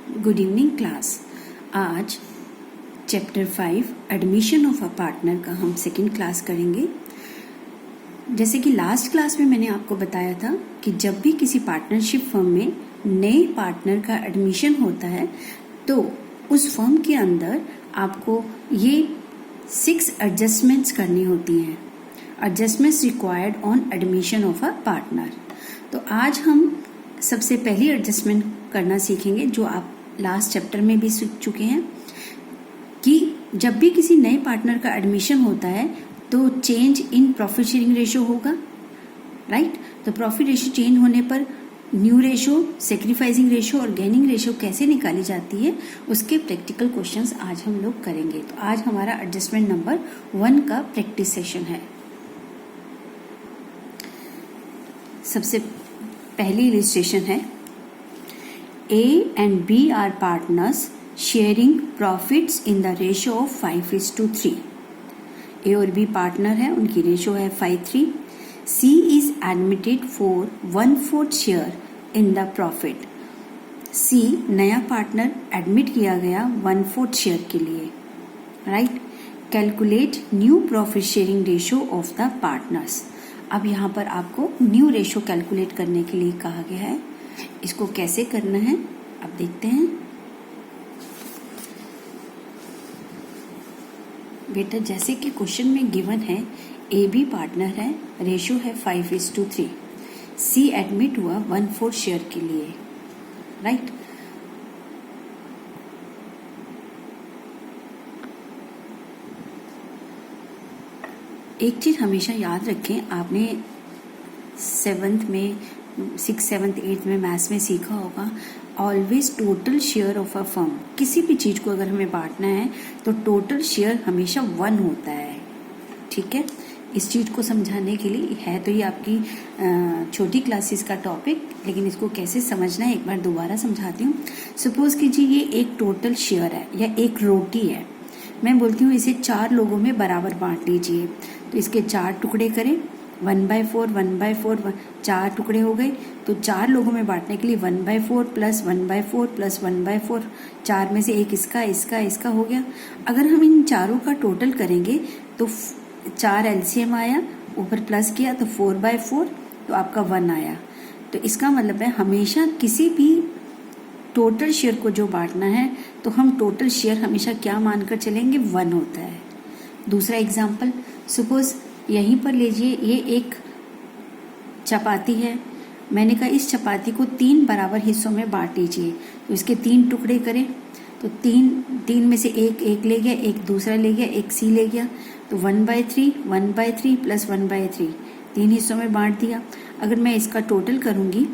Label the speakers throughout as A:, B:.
A: Good evening class. आज chapter 5 admission of a partner का हम सेकंड क्लास करेंगे। जैसे कि लास्ट क्लास में मैंने आपको बताया था कि जब भी किसी पार्टनरशिप फर्म में नए पार्टनर का एडमिशन होता है तो उस फर्म के अंदर आपको ये 6 एडजस्टमेंट्स करनी होती हैं। Adjustments required on admission of a partner. तो आज हम सबसे पहली एडजस्टमेंट करना सीखेंगे जो आप लास्ट चैप्टर में भी सीख चुके हैं कि जब भी किसी नए पार्टनर का एडमिशन होता है तो change in profit sharing ratio होगा, राइट। तो प्रॉफिट रेशो चेंज होने पर न्यू रेशो, सेक्रीफाइसिंग रेशो और गेनिंग रेशो कैसे निकाली जाती है उसके प्रैक्टिकल क्वेश्चंस आज हम लोग करेंगे। तो आज हमारा एडजस्टमेंट नंबर 1 का प्रैक्टिस सेशन है। सबसे पहली इलस्ट्रेशन है A and B are partners sharing profits in the ratio of 5:3। A और B पार्टनर है, उनकी रेशो है 5:3। C is admitted for 1/4 share in the profit। C नया पार्टनर एडमिट किया गया 1/4 शेयर के लिए, right. Calculate new profit sharing ratio of the partners. अब यहाँ पर आपको न्यू रेशो कैलकुलेट करने के लिए कहा गया है। इसको कैसे करना है अब देखते हैं। बेटा जैसे कि क्वेश्चन में गिवन है ए बी पार्टनर है, रेशो है 5:3। सी एडमिट हुआ 1/4 शेयर के लिए, राइट। एक चीज हमेशा याद रखें, आपने 7th में 6th 7th 8th में मैथ्स में सीखा होगा, always total share of a firm. किसी भी चीज को अगर हमें बांटना है तो टोटल शेयर हमेशा 1 होता है, ठीक है। इस चीज को समझाने के लिए है तो ये आपकी छोटी क्लासेस का टॉपिक, लेकिन इसको कैसे समझना है एक बार दोबारा समझाती हूँ। सपोज कीजिए ये एक टोटल शेयर है या एक रोटी है, मैं बोलती हूँ इसे 4 लोगों में बराबर बांट लीजिए। तो इसके 4 टुकड़े करें, 1/4 1/4 4 टुकड़े हो गए। तो 4 लोगों में बांटने के लिए 1/4 प्लस 1/4 प्लस 1/4, 4 में से एक इसका हो गया। अगर हम इन चारों का टोटल करेंगे तो 4 एलसीएम आया, ऊपर प्लस किया तो 4/4, तो आपका 1 आया। तो इसका मतलब है हमेशा किसी भी टोटल शेयर को जो बांटना है तो हम टोटल शेयर हमेशा क्या मानकर चलेंगे, 1 होता है। दूसरा एग्जाम्पल, सपोज यहीं पर लीजिए ये एक चपाती है, मैंने कहा इस चपाती को 3 बराबर हिस्सों में बांट लीजिए। तो इसके 3 टुकड़े करें तो 3 में से एक ले गया, एक दूसरा ले गया, एक सी ले गया। तो 1/3 प्लस 1/3 3 हिस्सों में बांट दिया। अगर मैं इसका टोटल करूंगी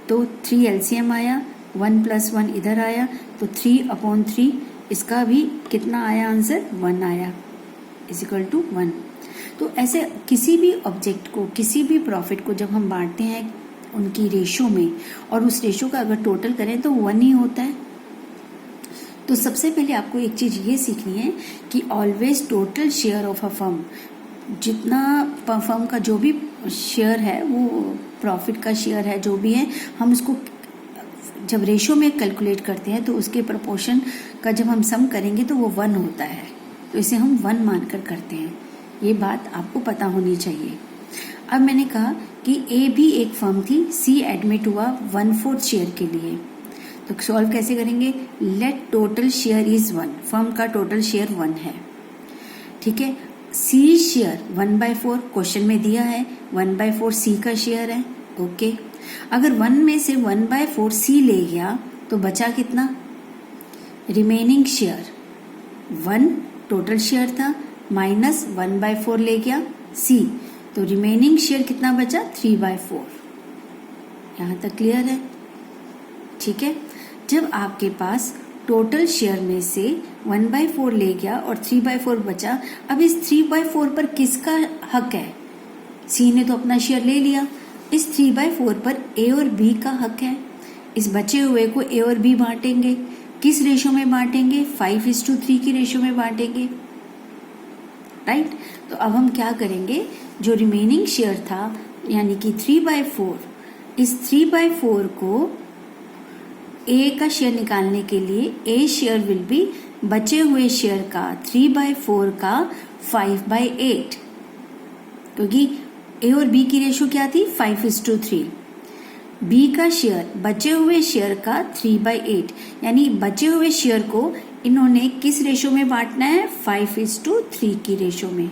A: तो 3 एलसीएम आया, 1 प्लस 1 इधर आया, तो 3/3 इसका भी कितना आया आंसर, 1 आया, = 1। तो ऐसे किसी भी ऑब्जेक्ट को, किसी भी प्रॉफिट को जब हम बांटते हैं उनकी रेशो में और उस रेशो का अगर टोटल करें तो 1 ही होता है। तो सबसे पहले आपको एक चीज ये सीखनी है कि always total share of a firm, जितना फर्म का जो भी शेयर है, वो प्रॉफिट का शेयर है जो भी है, हम उसको जब रेशो में कैलकुलेट करते हैं तो उसके प्रोपोर्शन का जब हम सम करेंगे तो वो 1 होता है। तो इसे हम 1 मानकर करते हैं, ये बात आपको पता होनी चाहिए। अब मैंने कहा कि ए भी एक फर्म थी, सी एडमिट हुआ 1/4 शेयर के लिए। तो सॉल्व कैसे करेंगे, let total share is 1, firm का टोटल शेयर 1 है, ठीक है। सी शेयर 1/4 क्वेश्चन में दिया है, 1/4 सी का शेयर है, ओके। अगर 1 में से 1/4 सी ले गया तो बचा कितना, रिमेनिंग शेयर 1 टोटल शेयर था माइनस 1/4 ले गया सी, तो रिमेनिंग शेयर कितना बचा, 3/4। यहां तक क्लियर है, ठीक है। जब आपके पास टोटल शेयर में से 1/4 ले गया और 3/4 बचा, अब इस 3/4 पर किसका हक है, सी ने तो अपना शेयर ले लिया, इस 3/4 पर ए और बी का हक है। इस बचे हुए को ए और बी बांटेंगे, किस रेशो में बांटेंगे, 5:3 की रेशो में बांटेंगे, राइट। तो अब हम क्या करेंगे, जो रिमेनिंग शेयर था यानी कि 3/4, इस 3/4 को ए का शेयर निकालने के लिए ए शेयर विल बी बचे हुए शेयर का 3/4 का 5/8, क्योंकि ए और बी की रेशो क्या थी 5:3। बी का शेयर बचे हुए शेयर का 3/8, यानी बचे हुए शेयर को इन्होंने किस रेशो में बांटना है 5:3 की रेशो में,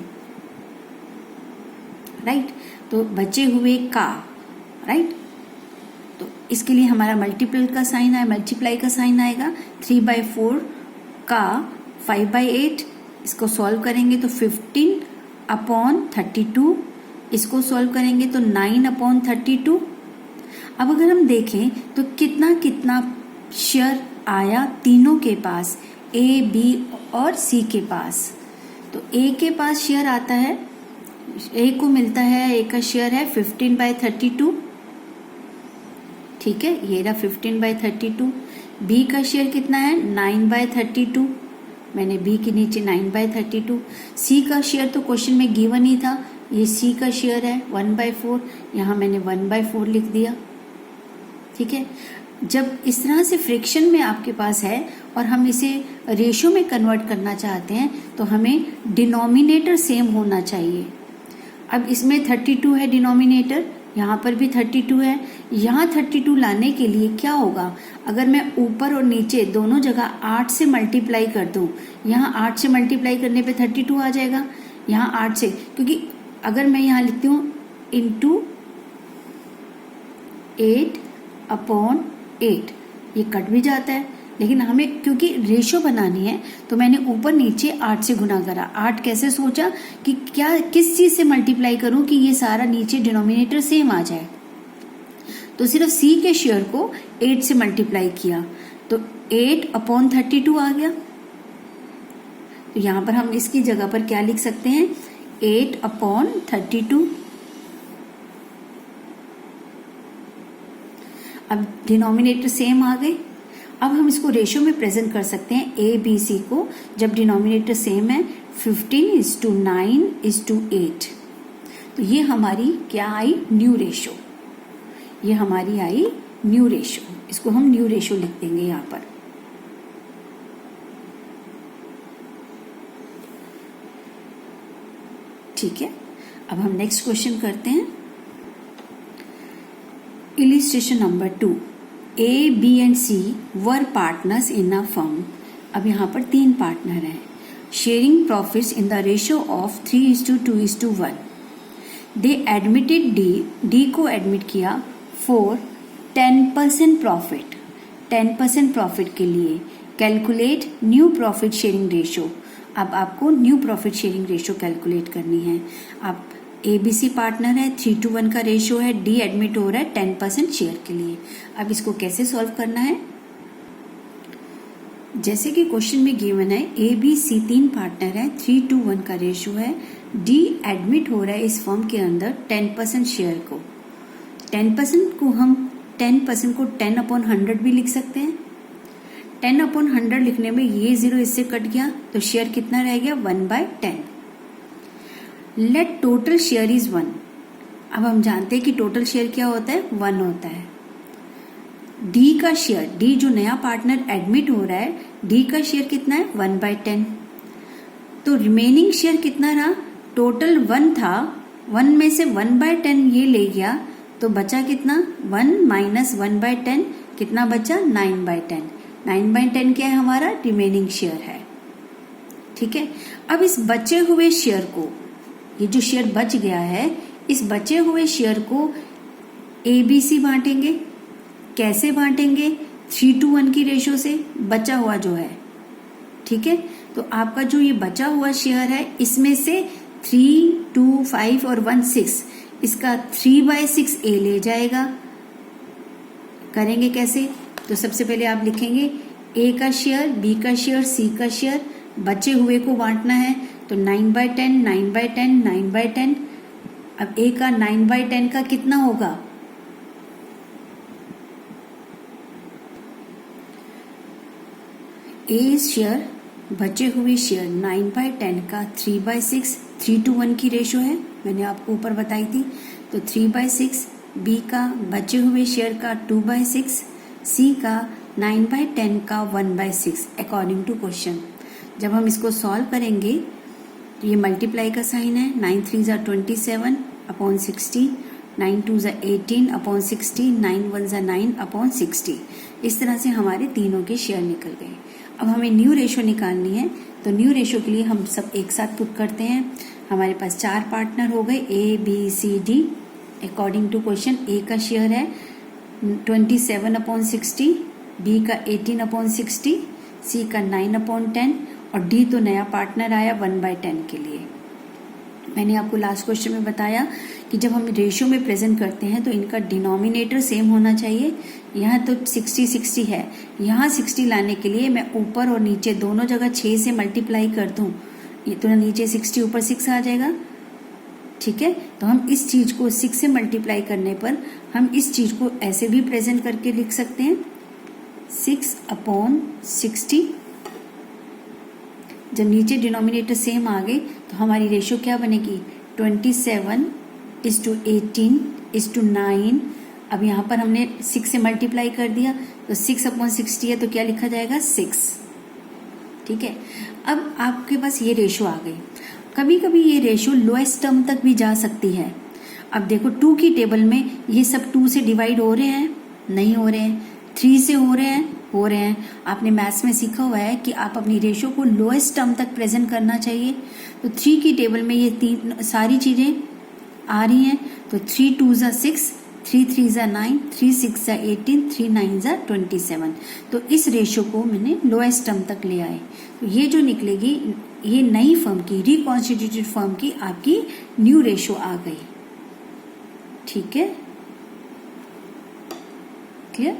A: राइट। तो बचे हुए का, राइट, तो इसके लिए हमारा मल्टीपल का साइन आए, मल्टीप्लाई का साइन आएगा। 3/4 का 5/8, इसको सॉल्व करेंगे तो 15/32, इसको सॉल्व करेंगे तो 9/32। अब अगर हम देखें तो कितना कितना शेयर आया तीनों के पास, ए बी और सी के पास। तो ए के पास शेयर आता है, ए को मिलता है, ए का शेयर है 15/32, ठीक है, ये रहा 15/32। बी का शेयर कितना है 9/32, मैंने बी के नीचे 9/32। सी का शेयर तो क्वेश्चन में गिवन ही था, ये सी का शेयर है 1/4, यहाँ मैंने 1/4 लिख दिया, ठीक है। जब इस तरह से फ्रैक्शन में आपके पास है और हम इसे रेशो में कन्वर्ट करना चाहते हैं तो हमें डिनोमिनेटर सेम होना चाहिए। अब इसमें 32 है डिनोमिनेटर, यहाँ पर भी 32 है। यहाँ 32 लाने के लिए क्या होगा, अगर मैं ऊपर और नीचे दोनों जगह 8 से मल्टीप्लाई कर दूं, यहाँ 8 से मल्टीप्लाई करने पे 32 आ जाएगा, यहाँ 8 से, क्योंकि अगर मैं यहाँ लिखती हूँ इंटू 8/8, ये कट भी जाता है, लेकिन हमें क्योंकि रेशो बनानी है तो मैंने ऊपर नीचे 8 से गुना करा। 8 कैसे सोचा कि क्या किस चीज से मल्टीप्लाई करूं कि ये सारा नीचे डिनोमिनेटर सेम आ जाए, तो सिर्फ सी के शेयर को 8 से मल्टीप्लाई किया तो 8/32 आ गया। तो यहां पर हम इसकी जगह पर क्या लिख सकते हैं 8/32। अब डिनोमिनेटर सेम आ गए। अब हम इसको रेशो में प्रेजेंट कर सकते हैं ए बी सी को, जब डिनोमिनेटर सेम है 15:9:8। तो ये हमारी क्या आई न्यू रेशो, ये हमारी आई न्यू रेशो, इसको हम न्यू रेशो लिख देंगे यहां पर। ठीक है, अब हम नेक्स्ट क्वेश्चन करते हैं। Illustration number 2, A B and C were partners in a firm. अब यहाँ पर 3 पार्टनर हैं, sharing profits in the ratio of 3:2:1। They admitted D को एडमिट किया फॉर 10% प्रॉफिट, 10% प्रॉफिट के लिए। Calculate new profit sharing ratio. अब आपको new profit sharing ratio calculate करनी है। अब ABC पार्टनर है, 3:1 का रेशियो है, डी एडमिट हो रहा है 10% शेयर के लिए। अब इसको कैसे सॉल्व करना है, जैसे कि क्वेश्चन में गिवन है ABC 3 पार्टनर है, 3:1 का रेशियो है, डी एडमिट हो रहा है इस फर्म के अंदर 10% शेयर को। 10% को हम 10% को 10/100 भी लिख सकते हैं। 10/100 लिखने में ये 0 इससे कट गया तो शेयर कितना रह गया 1/10। Let total share is 1। अब हम जानते हैं कि टोटल शेयर क्या होता है 1 होता है। डी का शेयर, डी जो नया पार्टनर एडमिट हो रहा है, डी का शेयर कितना है 1/10। तो रिमेनिंग शेयर कितना रहा, टोटल 1 था, 1 में से 1/10 ये ले गया तो बचा कितना 1 माइनस 1/10, कितना बचा 9/10। 9/10 क्या है हमारा रिमेनिंग शेयर है, ठीक है। अब इस बचे हुए शेयर को, ये जो शेयर बच गया है, इस बचे हुए शेयर को ABC बांटेंगे। कैसे बांटेंगे 3:1 की रेशो से, बचा हुआ जो है, ठीक है। तो आपका जो ये बचा हुआ शेयर है इसमें से 3, 2, 5 और 1, 6, इसका 3/6 A ले जाएगा। करेंगे कैसे, तो सबसे पहले आप लिखेंगे A का शेयर, B का शेयर, C का शेयर, बचे हुए को बांटना है तो 9/10, 9/10, 9/10। अब A का 9/10 का कितना होगा, A शेयर बचे हुए शेयर 9/10 का 3/6, 3:1 की रेशो है, मैंने आपको ऊपर बताई थी, तो 3/6। B का बचे हुए शेयर का 2/6, C का 9/10 का 1/6 अकॉर्डिंग टू क्वेश्चन। जब हम इसको सॉल्व करेंगे तो ये मल्टीप्लाई का साइन है, 9 3 ज़ा 27 अपॉन 60, 9 2 ज़ा 18 अपॉन 60, 9 1 ज़ा 9 अपॉन 60। इस तरह से हमारे तीनों के शेयर निकल गए। अब हमें न्यू रेशो निकालनी है, तो न्यू रेशो के लिए हम सब एक साथ पुट करते हैं। हमारे पास 4 पार्टनर हो गए, A B C D। According to question A का शेयर है 27 अपॉन 60, B का 18 अपॉन 60, C का 9 अपॉन 10 और D तो नया पार्टनर आया 1/10 के लिए। मैंने आपको लास्ट क्वेश्चन में बताया कि जब हम रेशियो में प्रेजेंट करते हैं तो इनका डिनोमिनेटर सेम होना चाहिए। यहाँ तो 60 है, यहाँ 60 लाने के लिए मैं ऊपर और नीचे दोनों जगह 6 से मल्टीप्लाई कर दूं, ये तो नीचे 60 ऊपर 6 आ जाएगा। ठीक है, तो हम इस चीज को 6 से मल्टीप्लाई करने पर हम इस चीज को ऐसे भी प्रेजेंट करके लिख सकते हैं 6 अपॉन 60। जब नीचे डिनोमिनेटर सेम आ गए तो हमारी रेशियो क्या बनेगी 27:18:9। अब यहाँ पर हमने 6 से मल्टीप्लाई कर दिया तो 6 अपॉन 60 है, तो क्या लिखा जाएगा 6। ठीक है, अब आपके पास ये रेशियो आ गई। कभी कभी ये रेशियो लोएस्ट टर्म तक भी जा सकती है। अब देखो 2 की टेबल में ये सब 2 से डिवाइड हो रहे हैं, नहीं हो रहे हैं, 3 से हो रहे हैं, हो रहे हैं। आपने मैथ्स में सीखा हुआ है कि आप अपनी रेशियो को लोएस्ट टर्म तक प्रेजेंट करना चाहिए। तो 3 की टेबल में ये तीन सारी चीजें आ रही हैं, तो 3 2 ज़ा 6, 3 3 ज़ा 9, 3 6 ज़ा 18, 3 9 ज़ा 27। तो इस रेशियो को मैंने लोएस्ट टर्म तक ले आए। तो ये जो निकलेगी ये नई फर्म की, रिकॉन्स्टिट्यूटेड फर्म की आपकी न्यू रेशियो आ गई। ठीक है, क्लियर।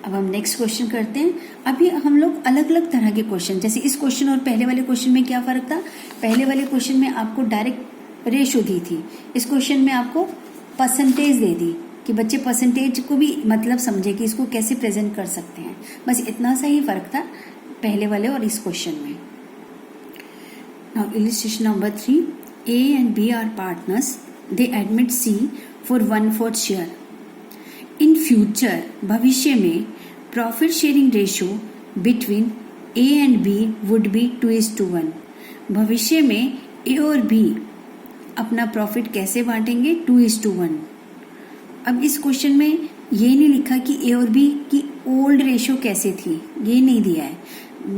A: अब हम नेक्स्ट क्वेश्चन करते हैं। अभी हम लोग अलग अलग तरह के क्वेश्चन, जैसे इस क्वेश्चन और पहले वाले क्वेश्चन में क्या फर्क था। पहले वाले क्वेश्चन में आपको डायरेक्ट रेशियो दी थी, इस क्वेश्चन में आपको परसेंटेज दे दी कि बच्चे परसेंटेज को भी मतलब समझे कि इसको कैसे प्रेजेंट कर सकते हैं। बस इतना सा ही फर्क था पहले वाले और इस क्वेश्चन में। Now illustration number 3, A and B are partners. They admit C for 1/4 share. In future, भविष्य में profit sharing ratio between A and B would be 2:1। भविष्य में A और B अपना प्रॉफिट कैसे बांटेंगे 2:1। अब इस क्वेश्चन में ये नहीं लिखा कि A और B की ओल्ड रेशियो कैसे थी, ये नहीं दिया है। C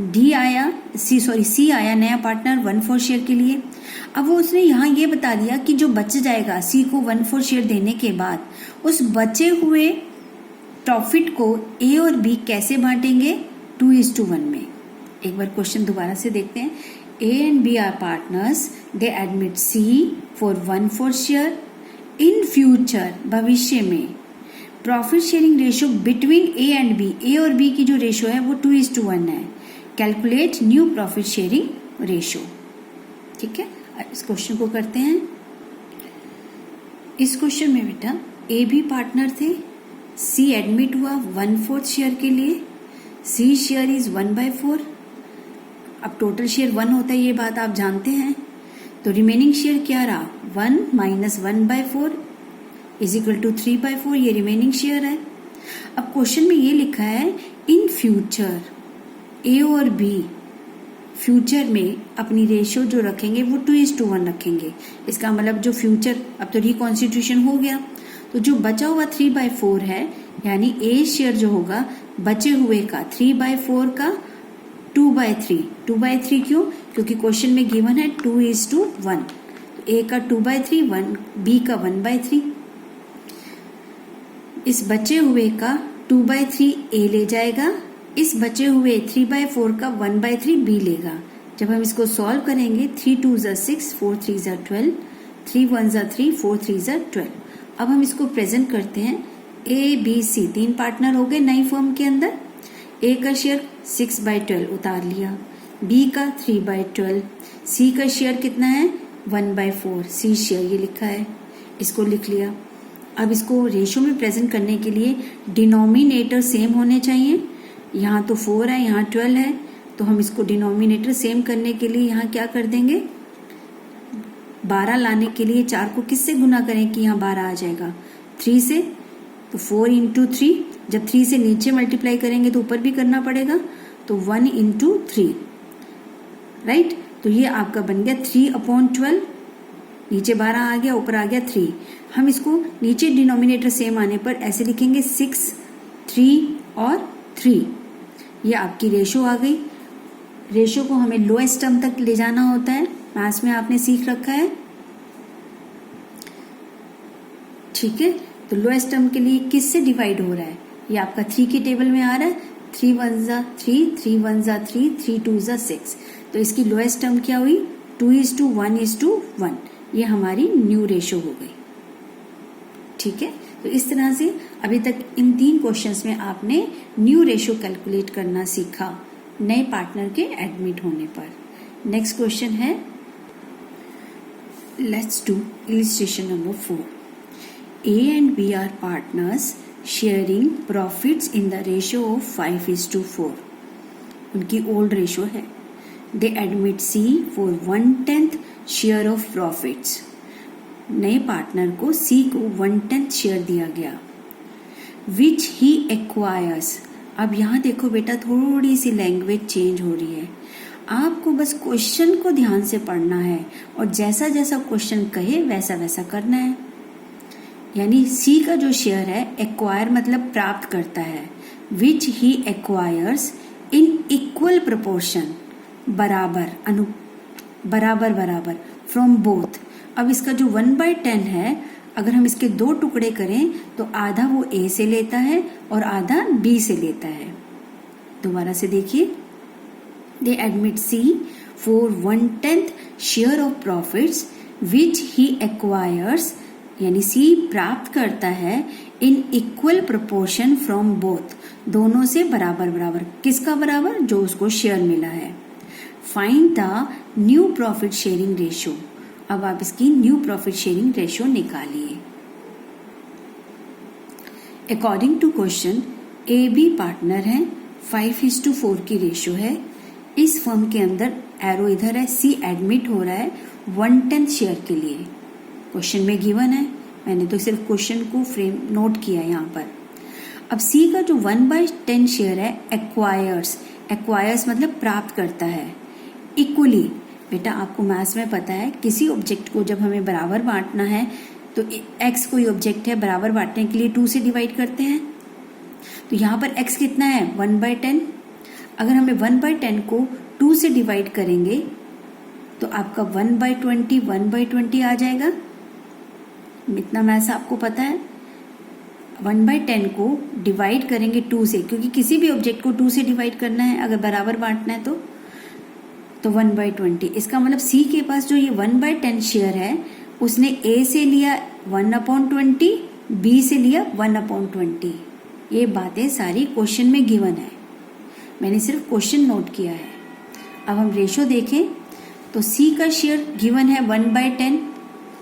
A: आया नया पार्टनर 1/4 शेयर के लिए। अब वो उसने यहाँ ये बता दिया कि जो बच जाएगा C को 1/4 शेयर देने के बाद उस बचे हुए प्रॉफिट को A और B कैसे बांटेंगे 2:1 में। एक बार क्वेश्चन दोबारा से देखते हैं। A and B are partners. They admit C for 1/4 share. In future, भविष्य में profit sharing ratio between A and B, A और B की जो रेशियो है वो 2:1 है। Calculate new profit sharing ratio. ठीक है, इस क्वेश्चन को करते हैं। इस क्वेश्चन में बेटा A भी पार्टनर थे, C एडमिट हुआ 1/4 शेयर के लिए। C share is 1/4। अब टोटल शेयर 1 होता है, ये बात आप जानते हैं। तो रिमेनिंग शेयर क्या रहा 1 माइनस 1/4 इज इक्वल टू 3/4, ये रिमेनिंग शेयर है। अब क्वेश्चन में ये लिखा है इन फ्यूचर A और B फ्यूचर में अपनी रेशियो जो रखेंगे वो 2:1 रखेंगे। इसका मतलब जो फ्यूचर, अब तो रिकॉन्स्टिट्यूशन हो गया, तो जो बचा हुआ 3/4 है, यानी A शेयर जो होगा बचे हुए का 3/4 का 2/3। 2/3 क्यों? क्योंकि क्वेश्चन में गिवन है 2:1, तो A का 2/3, B का 1/3। इस बचे हुए का 2/3 A ले जाएगा, इस बचे हुए 3/4 का 1/3 B लेगा। जब हम इसको सॉल्व करेंगे 3 2 ज़ा 6, 4 3 ज़ा 12, 3 1 ज़ा 3, 4 3 ज़ा 12। अब हम इसको प्रेजेंट करते हैं। A B C 3 पार्टनर हो गए नई फर्म के अंदर। A का शेयर 6/12 उतार लिया, B का 3/12, C का शेयर कितना है 1/4, C शेयर ये लिखा है, इसको लिख लिया। अब इसको रेशियो में प्रेजेंट करने के लिए डिनोमिनेटर सेम होने चाहिए। यहाँ तो 4 है, यहाँ 12 है, तो हम इसको डिनोमिनेटर सेम करने के लिए यहाँ क्या कर देंगे 12 लाने के लिए 4 को किससे गुना करें कि यहाँ 12 आ जाएगा 3 से, तो 4 × 3 जब 3 से नीचे मल्टीप्लाई करेंगे तो ऊपर भी करना पड़ेगा, तो 1 इंटू 3, राइट। तो ये आपका बन गया 3/12, नीचे 12 आ गया, ऊपर आ गया 3। हम इसको नीचे डिनोमिनेटर सेम आने पर ऐसे लिखेंगे 6, 3 और 3। ये आपकी रेशो आ गई। रेशो को हमें लोएस्ट टर्म तक ले जाना होता है, मैथ्स में आपने सीख रखा है, ठीक है। तो लोएस्ट टर्म के लिए किससे डिवाइड हो रहा है, ये आपका 3 की टेबल में आ रहा है, 3 1 जा 3, 3 1 जा 3, 3 2 जा 6। तो इसकी लोएस्ट टर्म क्या हुई, 2:1:1। ये हमारी न्यू रेशो हो गई, ठीक है। तो इस तरह से अभी तक इन 3 क्वेश्चंस में आपने न्यू रेशो कैलकुलेट करना सीखा नए पार्टनर के एडमिट होने पर। नेक्स्ट क्वेश्चन है, let's do illustration number 4। A and B are partners sharing profits in the ratio of 5:4. उनकी ओल्ड रेशो है। They admit C for 1/10 share of profits. नए पार्टनर को C को 1/10 शेयर दिया गया, which he acquires। अब यहाँ देखो बेटा, थोड़ी सी लैंग्वेज चेंज हो रही है। आपको बस क्वेश्चन को ध्यान से पढ़ना है और जैसा जैसा क्वेश्चन कहे वैसा वैसा करना है। यानी सी का जो शेयर है, एक्वायर मतलब प्राप्त करता है, विच he acquires in equal proportion, बराबर बराबर फ्रॉम बोथ। अब इसका जो 1/10 है, अगर हम इसके 2 टुकड़े करें तो आधा वो ए से लेता है और आधा बी से लेता है। दोबारा से देखिए, they admit C for 1/10 share of profits which he acquires, यानी सी प्राप्त करता है in equal proportion from both, दोनों से बराबर बराबर। किसका बराबर, जो उसको शेयर मिला है। Find the new profit sharing ratio. अब आप इसकी न्यू प्रॉफिट शेयरिंग रेशियो निकालिए। According to question, A B partner है, 5:4 की रेशियो है। इस फर्म के अंदर एरो इधर है, सी एडमिट हो रहा है 1/10 शेयर के लिए। क्वेश्चन में गिवन है, मैंने तो सिर्फ क्वेश्चन को फ्रेम नोट किया यहाँ पर। अब सी का जो 1/10 शेयर है, एक्वायर्स मतलब प्राप्त करता है इक्वली। बेटा आपको मैथ्स में पता है, किसी ऑब्जेक्ट को जब हमें बराबर बांटना है तो एक्स कोई ऑब्जेक्ट है, बराबर बांटने के लिए 2 से डिवाइड करते हैं। तो यहाँ पर एक्स कितना है, 1/10। अगर हमें 1/10 को 2 से डिवाइड करेंगे तो आपका 1/20 आ जाएगा। इतना मैथ्स आपको पता है। 1/10 को डिवाइड करेंगे 2 से, क्योंकि किसी भी ऑब्जेक्ट को 2 से डिवाइड करना है अगर बराबर बांटना है तो 1/20। इसका मतलब सी के पास जो ये 1/10 शेयर है, उसने ए से लिया 1/20, बी से लिया 1/20। ये बातें सारी क्वेश्चन में गिवन है, मैंने सिर्फ क्वेश्चन नोट किया है। अब हम रेशो देखें तो सी का शेयर गिवन है 1/10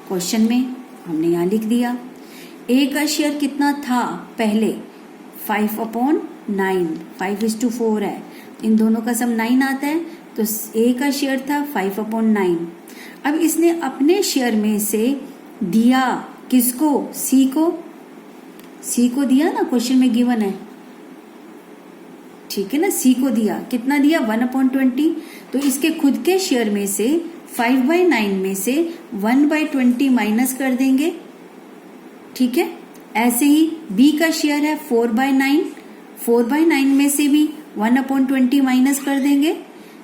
A: क्वेश्चन में, हमने यहाँ लिख दिया। ए का शेयर कितना था पहले, 5/9, 5:4 है, इन दोनों का सम 9 आता है, तो ए का शेयर था 5/9। अब इसने अपने शेयर में से दिया किसको, सी को दिया ना, क्वेश्चन में गिवन है, ठीक है ना। सी को दिया, कितना दिया, 1/20। तो इसके खुद के शेयर में से 5/9 में से 1/20 माइनस कर देंगे, ठीक है। ऐसे ही बी का शेयर है 4/9, 4/9 में से भी 1/20 माइनस कर देंगे।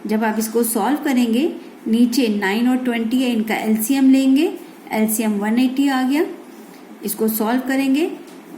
A: जब आप इसको सॉल्व करेंगे, नीचे 9 और 20 है, इनका एलसीएम लेंगे, एलसीएम 180 आ गया। इसको सॉल्व करेंगे